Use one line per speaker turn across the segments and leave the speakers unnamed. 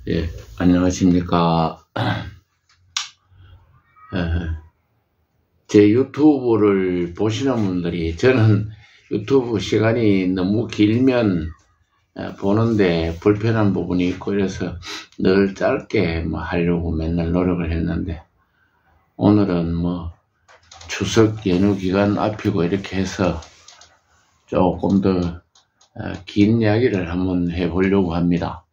예, 안녕하십니까. 제 유튜브를 보시는 분들이, 저는 유튜브 시간이 너무 길면 보는데 불편한 부분이 있고, 그래서 늘 짧게 하려고 맨날 노력을 했는데, 오늘은 추석 연휴 기간 앞이고 이렇게 해서 조금 더 긴 이야기를 한번 해보려고 합니다.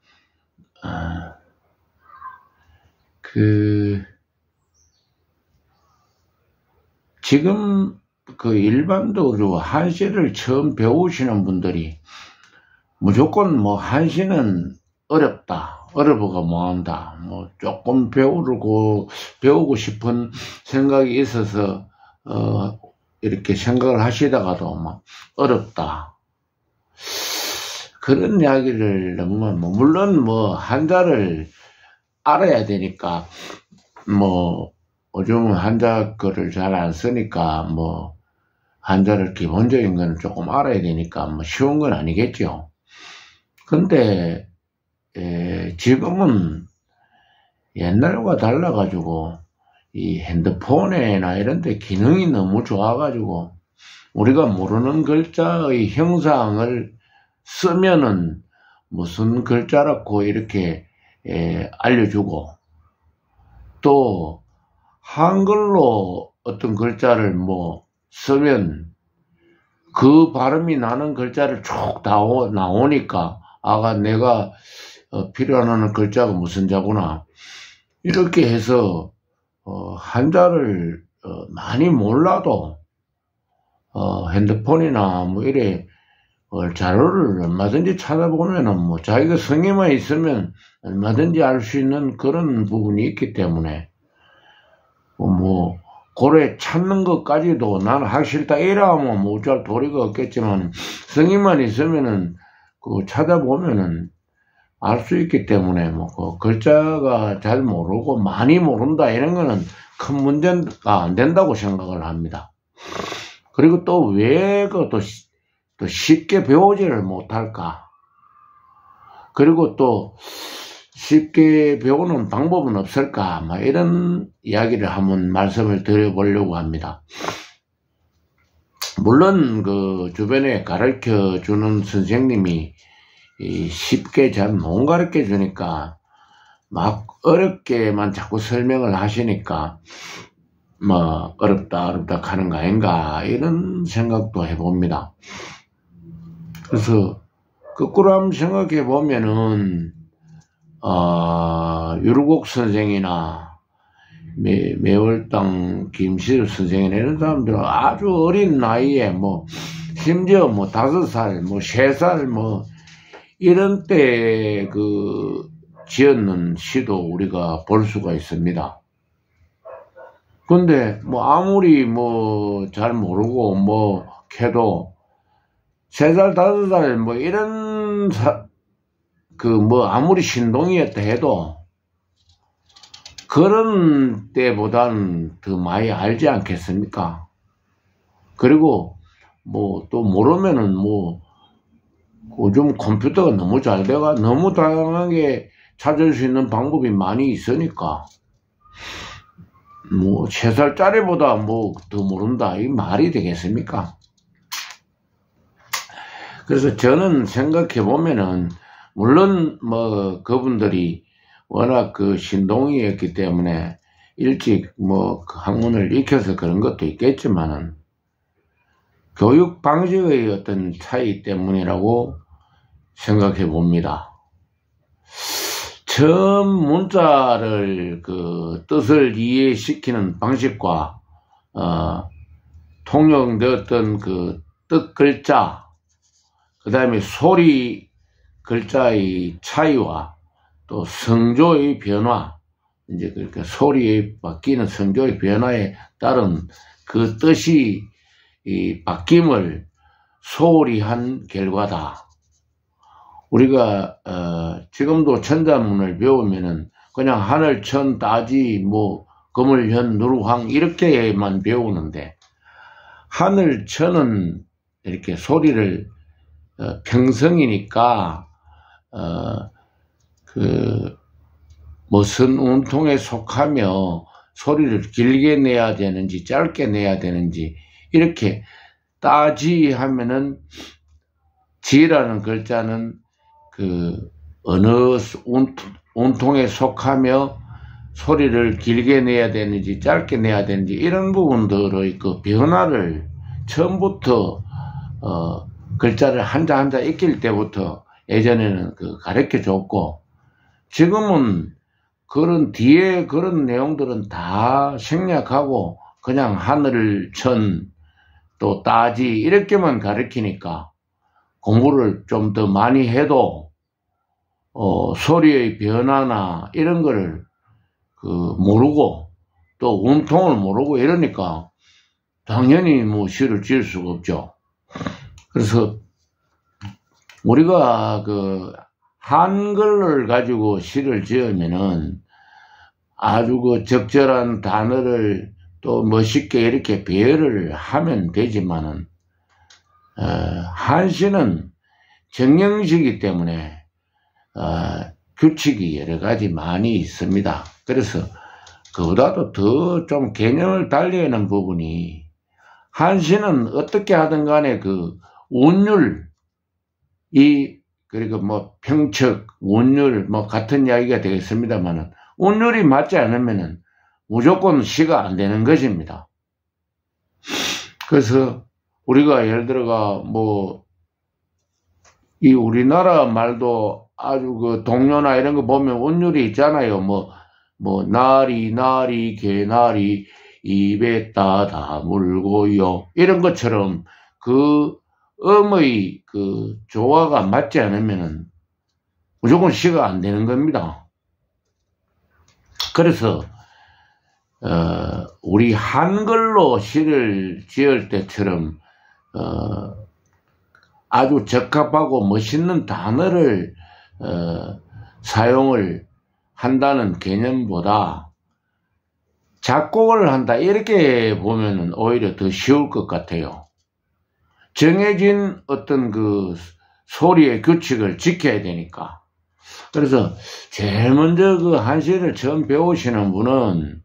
지금 일반적으로 한시를 처음 배우시는 분들이 무조건 한시는 어렵다, 어려워가 뭐한다, 조금 배우고 싶은 생각이 있어서 이렇게 생각을 하시다가도 어렵다, 그런 이야기를 물론 한자를 알아야 되니까, 요즘은 한자 거를 잘 안 쓰니까 한자를 기본적인 거는 조금 알아야 되니까 쉬운 건 아니겠죠. 근데 지금은 옛날과 달라가지고 이 핸드폰이나 이런 데 기능이 너무 좋아가지고 우리가 모르는 글자의 형상을 쓰면은 무슨 글자라고 이렇게 알려주고, 또 한글로 어떤 글자를 쓰면 그 발음이 나는 글자를 쭉 나오니까, 내가 필요로 하는 글자가 무슨 자구나, 이렇게 해서 한자를 많이 몰라도 핸드폰이나 이래 자료를 얼마든지 찾아보면은 자기가 성에만 있으면 얼마든지 알 수 있는 그런 부분이 있기 때문에, 고래 찾는 것까지도 나는 하기 싫다 이러면 어쩔 도리가 없겠지만, 성의만 있으면은 찾아보면은 알 수 있기 때문에, 글자가 잘 모르고 많이 모른다 이런 거는 큰 문제가 안 된다고 생각을 합니다. 그리고 또 왜 또 쉽게 배우지를 못할까? 그리고 또 쉽게 배우는 방법은 없을까? 이런 이야기를 한번 말씀을 드려보려고 합니다. 물론 주변에 가르쳐 주는 선생님이 쉽게 잘 못 가르쳐 주니까 어렵게만 자꾸 설명을 하시니까 어렵다 하는 거 아닌가, 이런 생각도 해봅니다. 그래서 거꾸로 한번 생각해 보면은 유르곡 선생이나 매월당 김실 선생이나 이런 사람들은 아주 어린 나이에 심지어 5살, 3살 이런 때 지었는 시도 우리가 볼 수가 있습니다. 근데 아무리 잘 모르고 캐도 3살, 5살 이런 아무리 신동이었다 해도 그런 때보다는 더 많이 알지 않겠습니까? 그리고 또 모르면은 요즘 컴퓨터가 너무 잘 돼가 너무 다양하게 찾을 수 있는 방법이 많이 있으니까 3살짜리보다 더 모른다, 이 말이 되겠습니까? 그래서 저는 생각해 보면은, 물론 그분들이 워낙 신동이었기 때문에 일찍 학문을 익혀서 그런 것도 있겠지만은, 교육 방식의 어떤 차이 때문이라고 생각해 봅니다. 처음 문자를 뜻을 이해시키는 방식과 통용되었던 뜻 글자, 그 다음에 소리 글자의 차이와 또 성조의 변화, 이제 소리에 바뀌는 성조의 변화에 따른 뜻이 바뀜을 소홀히 한 결과다. 우리가 지금도 천자문을 배우면은 그냥 하늘, 천, 따지, 금을, 현, 누르황 이렇게만 배우는데, 하늘, 천은 이렇게 소리를 평성이니까 무슨 운통에 속하며 소리를 길게 내야 되는지 짧게 내야 되는지 이렇게 따지하면은 지라는 글자는 그 어느 운통에 속하며 소리를 길게 내야 되는지 짧게 내야 되는지 이런 부분들의 그 변화를 처음부터 글자를 한자 한자 익힐 때부터 예전에는 그 가르쳐 줬고, 지금은 그런 뒤에 그런 내용들은 다 생략하고 그냥 하늘, 천, 또 따지 이렇게만 가르치니까 공부를 좀 더 많이 해도 소리의 변화나 이런 거를 모르고 또 운통을 모르고 이러니까 당연히 뭐 시를 지을 수가 없죠. 그래서 우리가 그 한글을 가지고 시를 지으면은 아주 그 적절한 단어를 또 멋있게 이렇게 배열을 하면 되지만은 한시는 정형시이기 때문에 규칙이 여러 가지 많이 있습니다. 그래서 그보다도 더 좀 개념을 달리하는 부분이, 한시는 어떻게 하든 간에 그 운율, 그리고 뭐 평척, 운율 뭐 같은 이야기가 되겠습니다만은 운율이 맞지 않으면은 무조건 시가 안 되는 것입니다. 그래서 우리가 예를 들어가 뭐 이 우리나라 말도 아주 그 동요나 이런 거 보면 운율이 있잖아요. 뭐 나리 개나리 입에 따다 물고요 이런 것처럼 그 음의 그 조화가 맞지 않으면은 무조건 시가 안 되는 겁니다. 그래서 우리 한글로 시를 지을 때처럼 아주 적합하고 멋있는 단어를 사용을 한다는 개념보다 작곡을 한다 이렇게 보면은 오히려 더 쉬울 것 같아요. 정해진 어떤 그 소리의 규칙을 지켜야 되니까. 그래서 제일 먼저 그 한시를 처음 배우시는 분은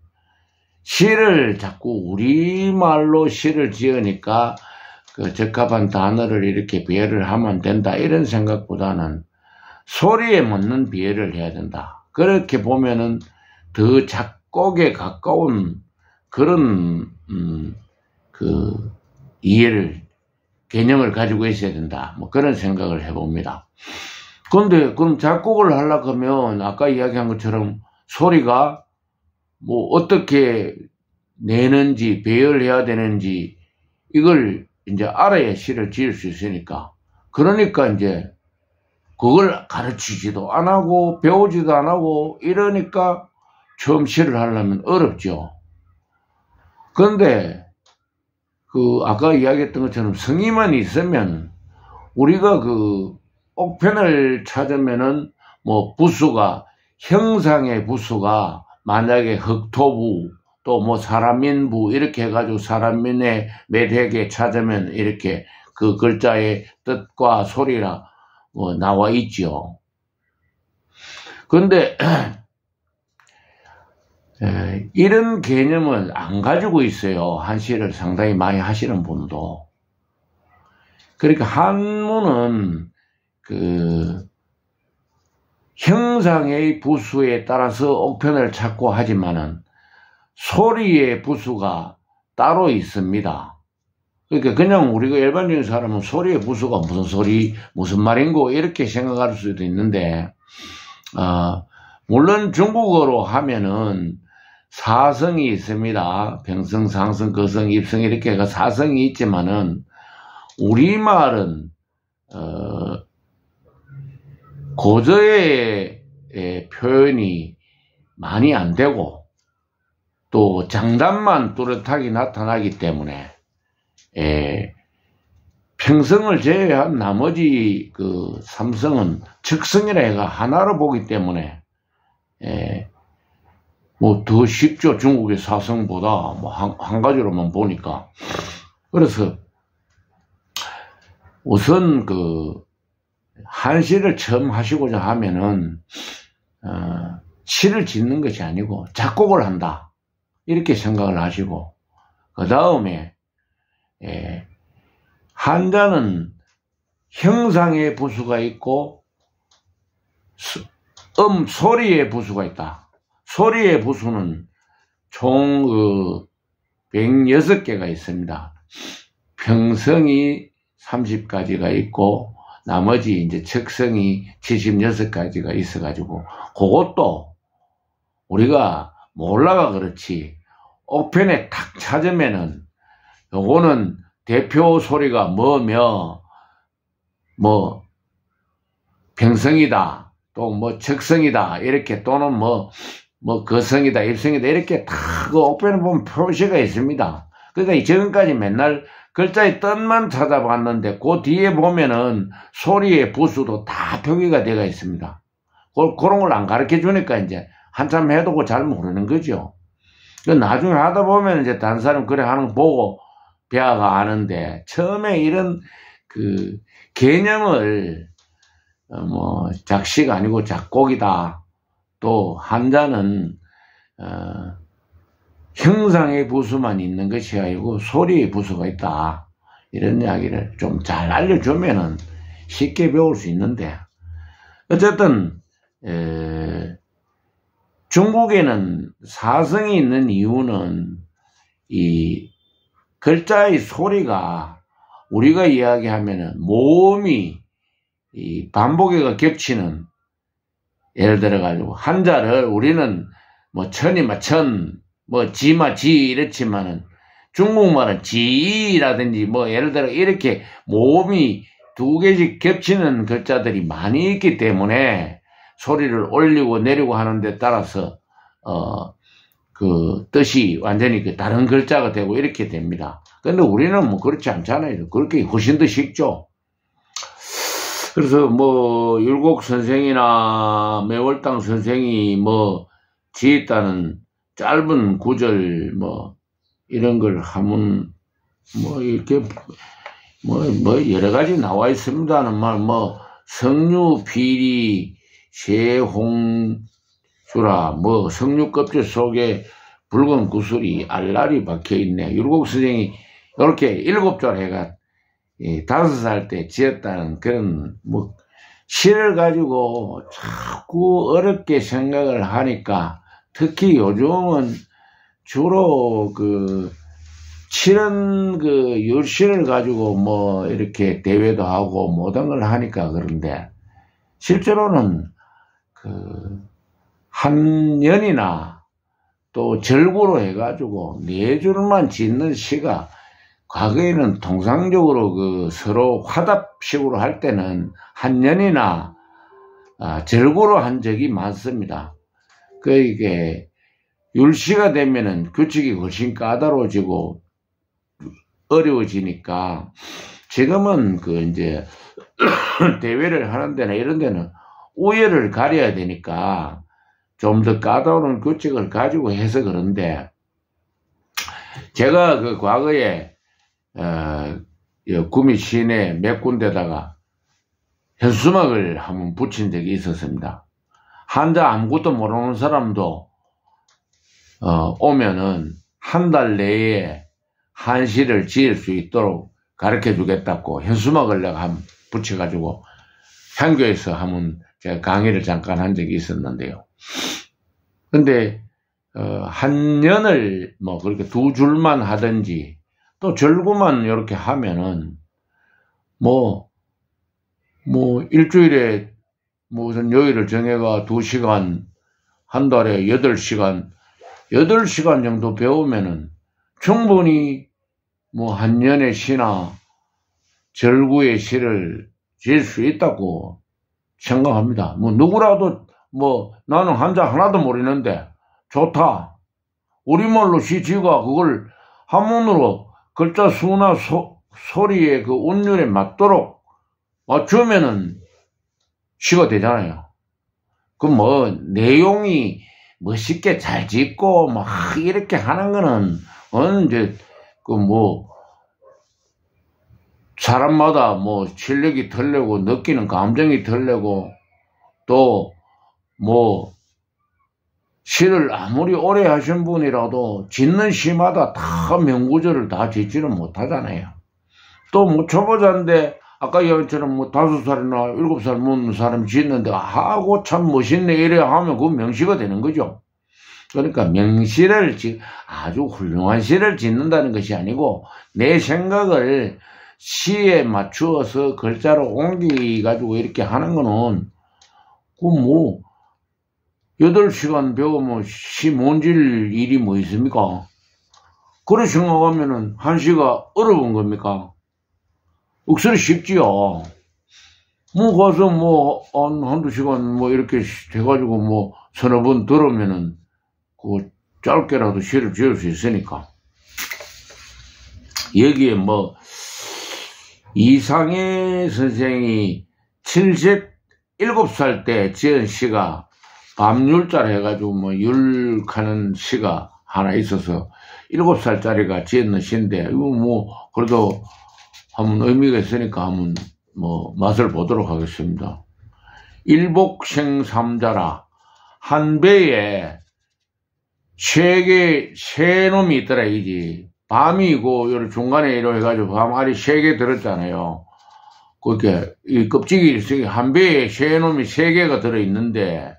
시를 자꾸 우리말로 시를 지으니까 그 적합한 단어를 이렇게 비해를 하면 된다 이런 생각보다는 소리에 맞는 비해를 해야 된다. 그렇게 보면은 더 작곡에 가까운 그런 그 이해를, 개념을 가지고 있어야 된다. 뭐 그런 생각을 해봅니다. 그런데 그럼 작곡을 하려고 하면 아까 이야기한 것처럼 소리가 뭐 어떻게 내는지 배열해야 되는지 이걸 이제 알아야 시를 지을 수 있으니까, 그러니까 이제 그걸 가르치지도 안 하고 배우지도 안 하고 이러니까 처음 시를 하려면 어렵죠. 그런데 그 아까 이야기했던 것처럼 성의만 있으면 우리가 그 옥편을 찾으면은 뭐 부수가, 형상의 부수가 만약에 흑토부 또 뭐 사람인부 이렇게 해가지고 사람인의 매대에 찾으면 이렇게 그 글자의 뜻과 소리라 뭐 나와 있죠. 그런데 이런 개념을 안 가지고 있어요. 한시를 상당히 많이 하시는 분도. 그러니까 한문은 그 형상의 부수에 따라서 옥편을 찾고 하지만은 소리의 부수가 따로 있습니다. 그러니까 그냥 우리가 일반적인 사람은 소리의 부수가 무슨 소리, 무슨 말인고 이렇게 생각할 수도 있는데, 물론 중국어로 하면은 사성이 있습니다. 병성, 상성, 거성, 입성 이렇게 해서 사성이 있지만은 우리말은 고저의 표현이 많이 안 되고 또 장단만 뚜렷하게 나타나기 때문에 평성을 제외한 나머지 그 삼성은 즉성이라 해가 하나로 보기 때문에 뭐 더 쉽죠. 중국의 사성보다 뭐 한 가지로만 보니까. 그래서 우선 그 한시를 처음 하시고자 하면은 시를 짓는 것이 아니고 작곡을 한다. 이렇게 생각을 하시고, 그 다음에, 한자는 형상의 부수가 있고, 소리의 부수가 있다. 소리의 부수는 총 106개가 있습니다. 평성이 30가지가 있고, 나머지 이제 척성이 76가지가 있어가지고, 그것도 우리가 몰라가 그렇지, 옥편에 탁 찾으면은, 요거는 대표 소리가 뭐며, 뭐, 평성이다, 또 뭐 척성이다, 이렇게, 또는 뭐 거성이다, 입성이다, 이렇게 다 그 옥편에 보면 표시가 있습니다. 그러니까 지금까지 맨날 글자의 뜻만 찾아봤는데, 그 뒤에 보면은 소리의 부수도 다 표기가 되어 있습니다. 그런 걸 안 가르쳐 주니까 이제 한참 해도 잘 모르는 거죠. 나중에 하다 보면 이제 다른 사람 그래 하는 거 보고 배아가 아는데, 처음에 이런 그 개념을 뭐 작시가 아니고 작곡이다, 또 한자는 형상의 부수만 있는 것이 아니고 소리의 부수가 있다, 이런 이야기를 좀 잘 알려주면은 쉽게 배울 수 있는데, 어쨌든 중국에는 사성이 있는 이유는 이 글자의 소리가 우리가 이야기하면은 모음이 이 반복어가 겹치는, 예를 들어 가지고 한자를 우리는 뭐 천이마 천, 뭐 지마 지 이렇지만은 중국말은 지라든지 뭐 예를 들어 이렇게 모음이 두 개씩 겹치는 글자들이 많이 있기 때문에 소리를 올리고 내리고 하는 데 따라서 그 뜻이 완전히 그 다른 글자가 되고 이렇게 됩니다. 근데 우리는 뭐 그렇지 않잖아요. 그렇게 훨씬 더 쉽죠. 그래서 뭐 율곡 선생이나 매월당 선생이 뭐 지었다는 짧은 구절 뭐 이런 걸 하면 뭐 이렇게 뭐 여러 가지 나와 있습니다는 말, 뭐 석류 비리 쇠홍주라, 뭐 석류 껍질 속에 붉은 구슬이 알알이 박혀 있네. 율곡 선생이 이렇게 7절 해가 5살 때 지었다는 그런 뭐 시를 가지고 자꾸 어렵게 생각을 하니까, 특히 요즘은 주로 그 치는 그 율시를 가지고 뭐 이렇게 대회도 하고 모든 걸 하니까 그런데, 실제로는 그 한 년이나 또 절구로 해가지고 4줄만 짓는 시가, 과거에는 통상적으로 그 서로 화답식으로 할 때는 한 년이나 절구로 한 적이 많습니다. 그 이게 율시가 되면은 규칙이 훨씬 까다로워지고 어려워지니까, 지금은 그 이제 대회를 하는 데나 이런 데는 우열을 가려야 되니까 좀 더 까다로운 규칙을 가지고 해서 그런데, 제가 그 과거에 구미 시내 몇 군데다가 현수막을 한번 붙인 적이 있었습니다. 한자 아무것도 모르는 사람도 오면은 한 달 내에 한시를 지을 수 있도록 가르쳐 주겠다고 현수막을 내가 한번 붙여가지고 향교에서 한번 제가 강의를 잠깐 한 적이 있었는데요. 근데 한 년을 뭐 그렇게 2줄만 하든지 또 절구만 이렇게 하면은 뭐 일주일에 무슨 요일을 정해가 2시간, 한 달에 8시간 정도 배우면은 충분히 뭐 한 년의 시나 절구의 시를 지을 수 있다고 생각합니다. 뭐 누구라도 뭐 나는 한자 하나도 모르는데 좋다, 우리말로 시 지가 그걸 한문으로 글자 수나 소리의 그 운율에 맞도록 맞추면은 시가 되잖아요. 그 뭐 내용이 멋있게 잘 짓고 막 이렇게 하는 거는 이제 그 뭐 사람마다 뭐 실력이 틀리고 느끼는 감정이 틀리고 또 뭐 시를 아무리 오래 하신 분이라도 짓는 시마다 다 명구절을 다 짓지는 못하잖아요. 또 뭐 초보자인데 아까 얘기처럼 뭐 5살이나 7살 먹는 사람이 짓는데 하고 참 멋있네 이래 하면 그 명시가 되는 거죠. 그러니까 명시를 아주 훌륭한 시를 짓는다는 것이 아니고 내 생각을 시에 맞추어서 글자로 옮기가지고 이렇게 하는 거는 그 뭐 8시간 배우면 시 뭔질 일이 뭐 있습니까? 그런 생각하면은 한시가 어려운 겁니까? 억수로 쉽지요. 뭐 가서 뭐 한두 시간 뭐 이렇게 돼가지고 뭐 서너 번 들으면은 그 짧게라도 시를 지을 수 있으니까. 여기에 뭐 이상해 선생이 77살 때 지은 시가 밤율자를 해가지고 뭐 율하는 시가 하나 있어서 7살짜리가 지은 시인데 이거 뭐 그래도 한번 의미가 있으니까 한번 뭐 맛을 보도록 하겠습니다. 일복생삼자라 한 배에 세 놈이 있더라 이지. 밤이고 요 중간에 이러 해가지고 밤알이 3개 들었잖아요. 그렇게 이 껍질이 한 배에 세 놈이 3개가 들어 있는데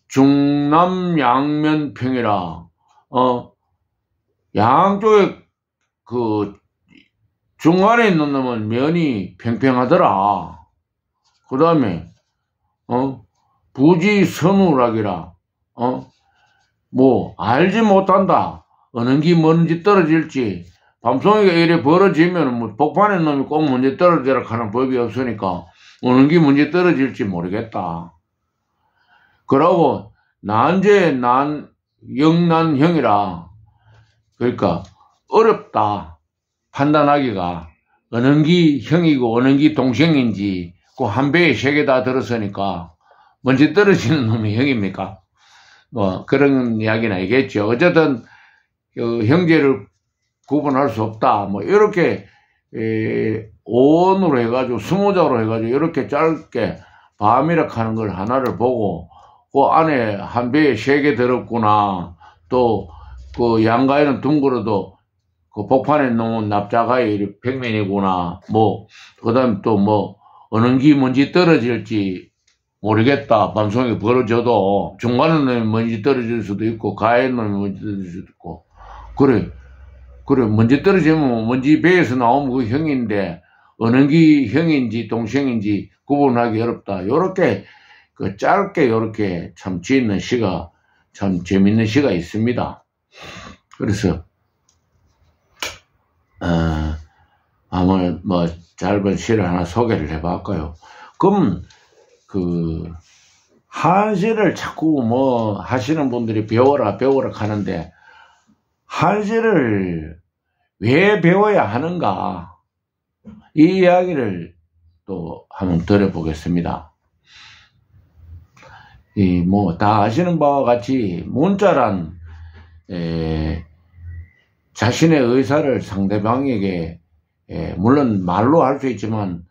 중남양면평이라 양쪽에 그 중간에 있는 놈은 면이 평평하더라. 그 다음에 부지선우락이라 뭐 알지 못한다. 어느 게 먼지 떨어질지. 밤송이가 이래 벌어지면 뭐 복판에 놈이 꼭 먼지 떨어지라 하는 법이 없으니까 어느 게 먼지 떨어질지 모르겠다. 그러고 영난형이라 그러니까 어렵다. 판단하기가 어느 게 형이고 어느 게 동생인지 그 한 배에 3개 다 들었으니까 먼지 떨어지는 놈이 형입니까? 뭐 그런 이야기는 알겠죠. 어쨌든 형제를 구분할 수 없다. 뭐 이렇게 오원으로 해가지고 20자로 해가지고 이렇게 짧게 밤이라 하는 걸 하나를 보고 그 안에 한 배에 3개 들었구나. 또 그 양가에는 둥그러도 그 복판에 놓은 납작아이 평면이구나. 뭐 그다음 또 뭐 어느 게 먼지 떨어질지 모르겠다. 밤송이 벌어져도 중간에는 먼지 떨어질 수도 있고 가에는 먼지 떨어질 수도 있고 그래 먼지 떨어지면 먼지 배에서 나오면 그 형인데 어느 게 형인지 동생인지 구분하기 어렵다. 요렇게 그 짧게 요렇게 참 짓는 시가 참 재밌는 시가 있습니다. 그래서 한번 뭐 짧은 시를 하나 소개를 해볼까요? 그럼 그 한시를 자꾸 뭐 하시는 분들이 배워라 하는데 한시를 왜 배워야 하는가 이 이야기를 또 한번 들어보겠습니다. 이 뭐 다 아시는 바와 같이 문자란 자신의 의사를 상대방에게 물론 말로 할 수 있지만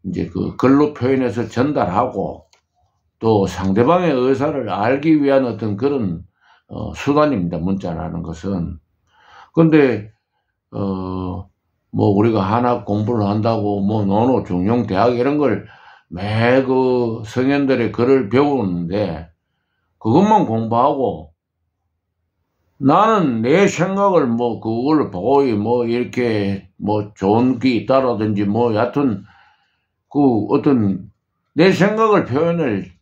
이제 그 글로 표현해서 전달하고 또 상대방의 의사를 알기 위한 어떤 그런 수단입니다. 문자라는 것은. 근데 뭐 우리가 한학 공부를 한다고 뭐 논어 중용 대학 이런 걸 매 그 성현들의 글을 배우는데 그것만 공부하고 나는 내 생각을 뭐 그걸 보고 뭐 이렇게 뭐 좋은 게 있다라든지 뭐 여하튼 그 어떤 내 생각을 표현을